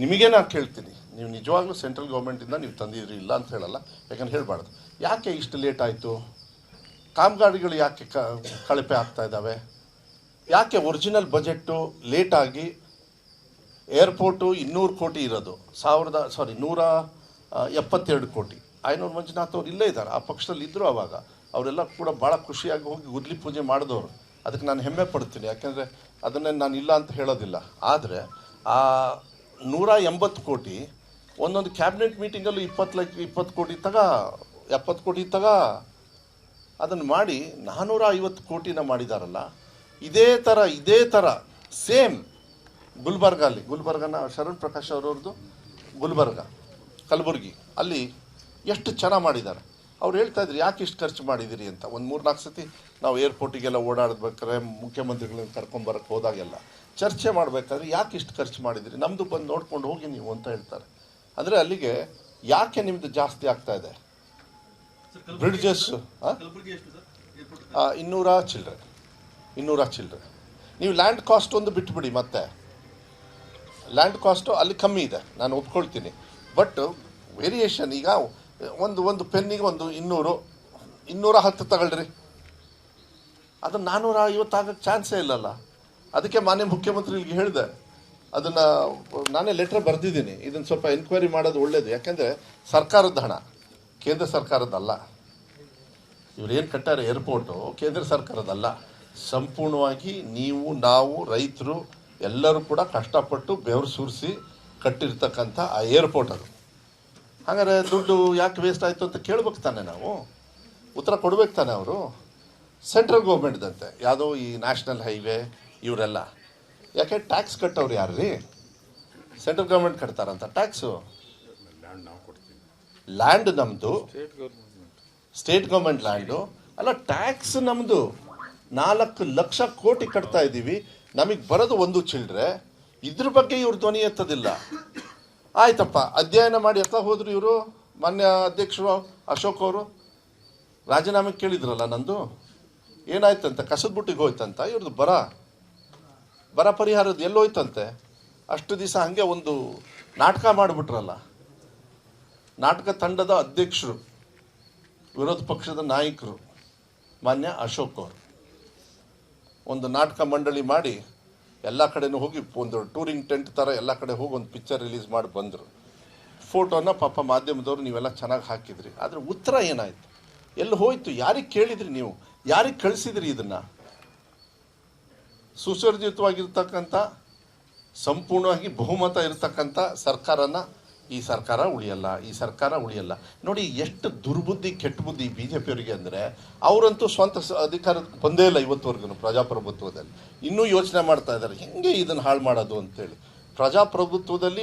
ನಿಮಗೆ ನಾನು ಕೇಳ್ತೀನಿ, ನೀವು ನಿಜವಾಗ್ಲೂ ಸೆಂಟ್ರಲ್ ಗೌರ್ಮೆಂಟಿಂದ ನೀವು ತಂದಿದ್ರಿ, ಇಲ್ಲ ಅಂತ ಹೇಳಲ್ಲ, ಯಾಕಂದ್ರೆ ಹೇಳಬಾರ್ದು. ಯಾಕೆ ಇಷ್ಟು ಲೇಟ್ ಆಯಿತು? ಕಾಮಗಾರಿಗಳು ಯಾಕೆ ಕಳಪೆ ಆಗ್ತಾ ಇದ್ದಾವೆ? ಯಾಕೆ ಒರಿಜಿನಲ್ ಬಜೆಟ್ಟು ಲೇಟಾಗಿ ಏರ್ಪೋರ್ಟು 200 ಕೋಟಿ ಇರೋದು 172 ಕೋಟಿ. ಆಯನೂರು ಮಂಜುನಾಥ್ ಅವ್ರು ಇಲ್ಲೇ ಇದ್ದಾರೆ, ಆ ಪಕ್ಷದಲ್ಲಿ ಇದ್ದರು ಆವಾಗ. ಅವರೆಲ್ಲ ಕೂಡ ಭಾಳ ಖುಷಿಯಾಗಿ ಹೋಗಿ ಗುದ್ಲಿ ಪೂಜೆ ಮಾಡಿದವರು. ಅದಕ್ಕೆ ನಾನು ಹೆಮ್ಮೆ ಪಡ್ತೀನಿ, ಯಾಕೆಂದರೆ ಅದನ್ನೇ ನಾನು ಇಲ್ಲ ಅಂತ ಹೇಳೋದಿಲ್ಲ. ಆದರೆ ಆ 180 ಕೋಟಿ ಒಂದೊಂದು ಕ್ಯಾಬಿನೆಟ್ ಮೀಟಿಂಗಲ್ಲೂ 20 ಕೋಟಿ 70 ಕೋಟಿ ಅದನ್ನು ಮಾಡಿ 450 ಕೋಟಿನ ಮಾಡಿದಾರಲ್ಲ. ಇದೇ ಥರ ಸೇಮ್ ಗುಲ್ಬರ್ಗನ ಶರಣ್ ಪ್ರಕಾಶ್ ಅವರವ್ರದ್ದು ಗುಲ್ಬರ್ಗ, ಕಲಬುರಗಿ, ಅಲ್ಲಿ ಎಷ್ಟು ಚೆನ್ನಾಗಿ ಮಾಡಿದ್ದಾರೆ. ಅವ್ರು ಹೇಳ್ತಾ ಇದ್ರು ಯಾಕೆ ಇಷ್ಟು ಖರ್ಚು ಮಾಡಿದಿರಿ ಅಂತ. ಒಂದು 3-4 ಸತಿ ನಾವು ಏರ್ಪೋರ್ಟಿಗೆಲ್ಲ ಓಡಾಡಬೇಕಾದ್ರೆ ಮುಖ್ಯಮಂತ್ರಿಗಳನ್ನ ಕರ್ಕೊಂಬರಕ್ಕೆ ಹೋದಾಗೆಲ್ಲ ಚರ್ಚೆ ಮಾಡಬೇಕಾದ್ರೆ ಯಾಕೆ ಇಷ್ಟು ಖರ್ಚು ಮಾಡಿದಿರಿ, ನಮ್ಮದು ಬಂದು ನೋಡ್ಕೊಂಡು ಹೋಗಿ ನೀವು ಅಂತ ಹೇಳ್ತಾರೆ. ಅಂದರೆ ಅಲ್ಲಿಗೆ ಯಾಕೆ ನಿಮ್ಮದು ಜಾಸ್ತಿ ಆಗ್ತಾ ಇದೆ? ಬ್ರಿಡ್ಜಸ್ 200 ಚಿಲ್ಲರೆ. ನೀವು ಲ್ಯಾಂಡ್ ಕಾಸ್ಟ್ ಒಂದು ಬಿಟ್ಬಿಡಿ, ಮತ್ತೆ ಲ್ಯಾಂಡ್ ಕಾಸ್ಟು ಅಲ್ಲಿ ಕಮ್ಮಿ ಇದೆ, ನಾನು ಒಪ್ಕೊಳ್ತೀನಿ. ಬಟ್ ವೇರಿಯೇಷನ್ ಈಗ ಒಂದು ಪೆನ್ನಿಗೆ ಒಂದು 210 ತಗೊಳ್ರಿ, ಅದು 450 ಆಗೋಕ್ಕೆ ಚಾನ್ಸೇ ಇಲ್ಲಲ್ಲ. ಅದಕ್ಕೆ ಮಾನ್ಯ ಮುಖ್ಯಮಂತ್ರಿಗಳಿಗೆ ಹೇಳಿದೆ, ಅದನ್ನು ನಾನೇ ಲೆಟ್ರ್ ಬರೆದಿದ್ದೀನಿ, ಇದನ್ನು ಸ್ವಲ್ಪ ಎನ್ಕ್ವೈರಿ ಮಾಡೋದು ಒಳ್ಳೆಯದು. ಯಾಕೆಂದರೆ ಸರ್ಕಾರದ ಹಣ, ಕೇಂದ್ರ ಸರ್ಕಾರದಲ್ಲ. ಇವ್ರೇನು ಕಟ್ಟಾರೆ ಏರ್ಪೋರ್ಟು ಕೇಂದ್ರ ಸರ್ಕಾರದಲ್ಲ, ಸಂಪೂರ್ಣವಾಗಿ ನೀವು ನಾವು ರೈತರು ಎಲ್ಲರೂ ಕೂಡ ಕಷ್ಟಪಟ್ಟು ಬೆವರು ಸುರಿಸಿ ಕಟ್ಟಿರ್ತಕ್ಕಂಥ ಆ ಏರ್ಪೋರ್ಟ್ ಅದು. ಹಾಗಾದರೆ ದುಡ್ಡು ಯಾಕೆ ವೇಸ್ಟ್ ಆಯಿತು ಅಂತ ಕೇಳ್ಬೇಕು ತಾನೆ, ನಾವು ಉತ್ತರ ಕೊಡ್ಬೇಕು ತಾನೆ. ಅವರು ಸೆಂಟ್ರಲ್ ಗೌರ್ಮೆಂಟ್ದಂತೆ ಯಾವುದೋ ಈ ನ್ಯಾಷನಲ್ ಹೈವೇ ಇವರೆಲ್ಲ ಯಾಕೆ ಟ್ಯಾಕ್ಸ್ ಕಟ್ಟೋರು ಯಾರು ರೀ? ಸೆಂಟ್ರಲ್ ಗೌರ್ಮೆಂಟ್ ಕಟ್ತಾರಂತ ಟ್ಯಾಕ್ಸು. ಲ್ಯಾಂಡ್ ನಮ್ಮದು, ಸ್ಟೇಟ್ ಗೌರ್ಮೆಂಟ್ ಲ್ಯಾಂಡು ಅಲ್ಲ, ಟ್ಯಾಕ್ಸ್ ನಮ್ಮದು. 4 ಲಕ್ಷ ಕೋಟಿ ಕಟ್ತಾ ಇದ್ದೀವಿ, ನಮಗೆ ಬರೋದು 1 ಚಿಲ್ಲರೆ. ಇದ್ರ ಬಗ್ಗೆ ಇವ್ರು ಧ್ವನಿ ಎತ್ತೋದಿಲ್ಲ. ಆಯ್ತಪ್ಪ, ಅಧ್ಯಯನ ಮಾಡಿ ಎತ್ತ ಹೋದ್ರು ಇವರು. ಮಾನ್ಯ ಅಧ್ಯಕ್ಷರು ಅಶೋಕ್ ಅವರು ರಾಜೀನಾಮೆ ಕೇಳಿದ್ರಲ್ಲ, ನಂದು ಏನಾಯ್ತಂತ, ಕಸದ ಬುಟ್ಟಿಗೆ ಹೋಯ್ತಂತ. ಇವ್ರದ್ದು ಬರ ಪರಿಹಾರದ್ದು ಎಲ್ಲೋಯ್ತಂತೆ. ಅಷ್ಟು ದಿವಸ ಹಂಗೆ ಒಂದು ನಾಟಕ ಮಾಡಿಬಿಟ್ರಲ್ಲ. ನಾಟಕ ತಂಡದ ಅಧ್ಯಕ್ಷರು, ವಿರೋಧ ಪಕ್ಷದ ನಾಯಕರು ಮಾನ್ಯ ಅಶೋಕ್ ಅವರು ಒಂದು ನಾಟಕ ಮಂಡಳಿ ಮಾಡಿ ಎಲ್ಲ ಕಡೆನೂ ಹೋಗಿ ಒಂದು ಟೂರಿಂಗ್ ಟೆಂಟ್ ಥರ ಎಲ್ಲ ಕಡೆ ಹೋಗಿ ಒಂದು ಪಿಕ್ಚರ್ ರಿಲೀಸ್ ಮಾಡಿ ಬಂದರು. ಫೋಟೋನ ಪಾಪ ಮಾಧ್ಯಮದವರು ನೀವೆಲ್ಲ ಚೆನ್ನಾಗಿ ಹಾಕಿದ್ರಿ. ಆದರೆ ಉತ್ತರ ಏನಾಯಿತು? ಎಲ್ಲಿ ಹೋಯ್ತು? ಯಾರಿಗೆ ಕೇಳಿದ್ರಿ ನೀವು? ಯಾರಿಗೆ ಕಳಿಸಿದ್ರಿ? ಇದನ್ನು ಸುಸರ್ಜಿತವಾಗಿರ್ತಕ್ಕಂಥ ಸಂಪೂರ್ಣವಾಗಿ ಬಹುಮತ ಇರತಕ್ಕಂಥ ಸರ್ಕಾರನ ಈ ಸರ್ಕಾರ ಉಳಿಯಲ್ಲ. ನೋಡಿ ಎಷ್ಟು ದುರ್ಬುದ್ಧಿ, ಕೆಟ್ಟ ಬುದ್ಧಿ BJP ಅವರಿಗೆ. ಅಂದರೆ ಅವರಂತೂ ಸ್ವಂತ ಅಧಿಕಾರಕ್ಕೆ ಬಂದೇ ಇಲ್ಲ ಇವತ್ತುವರೆಗೂ ಪ್ರಜಾಪ್ರಭುತ್ವದಲ್ಲಿ. ಇನ್ನೂ ಯೋಚನೆ ಮಾಡ್ತಾ ಇದ್ದಾರೆ ಹೆಂಗೆ ಇದನ್ನು ಹಾಳು ಮಾಡೋದು ಅಂತೇಳಿ. ಪ್ರಜಾಪ್ರಭುತ್ವದಲ್ಲಿ